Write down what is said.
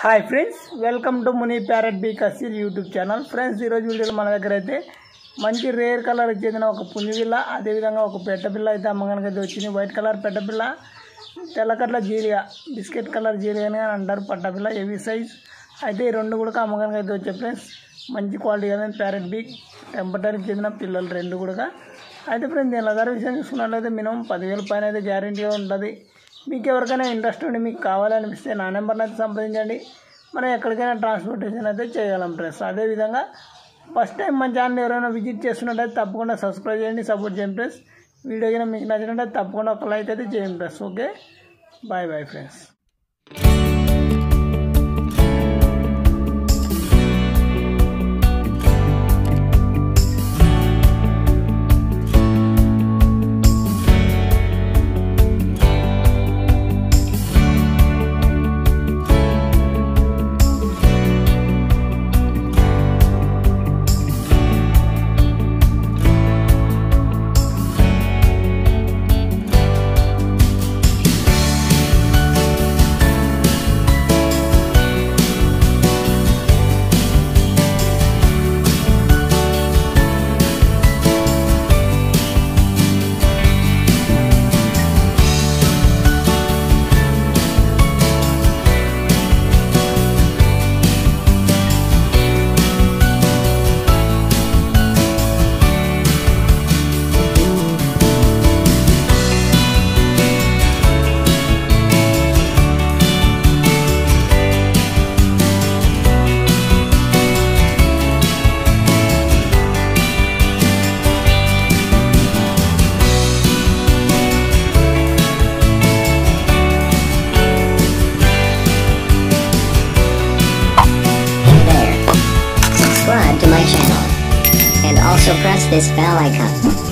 Hi friends, welcome to Muni parrot beak aseel YouTube channel. Friends, ఈరోజు వీడియోలో మన దగ్గర అయితే మంచి రేర్ కలర్ చెందిన ఒక పుంజిపిల్ల, అదేవిధంగా ఒక పెట్టపిల్ల అయితే అమ్మకానికి అయితే వచ్చింది. వైట్ కలర్ పెట్టపిల్ల, తెల్లకట్ల జీలిగా, బిస్కెట్ కలర్ జీలిగా అని అంటారు. పట్టపిల్ల హెవీ సైజ్ అయితే ఈ రెండు కూడా అమ్మకానికి అయితే వచ్చాయి. ఫ్రెండ్స్, మంచి క్వాలిటీ కదా ప్యారెట్ బీక్ టెంపరేచర్కి చెందిన పిల్లలు రెండు కూడా. అయితే ఫ్రెండ్స్, దీని ధర విషయం చూసుకున్నట్లయితే మినిమం 10,000 పైన అయితే గ్యారెంటీగా ఉంటుంది. మీకు ఎవరికైనా ఇంట్రెస్ట్ ఉండి మీకు కావాలనిపిస్తే నా నెంబర్ని అయితే సంప్రదించండి. మనం ఎక్కడికైనా ట్రాన్స్పోర్టేషన్ అయితే చేయగలం ఫ్రెండ్స్. అదేవిధంగా ఫస్ట్ టైం మన ఛానల్ ఎవరైనా విజిట్ చేస్తున్నట్టయితే తప్పకుండా సబ్స్క్రైబ్ చేయండి, సపోర్ట్ చేయండి ఫ్రెండ్స్. వీడియో కన్నా మీకు నచ్చినట్టయితే తప్పకుండా ఒక లైక్ అయితే చేయండి friends. Okay, bye bye friends. Subscribe to my channel and also press this bell icon.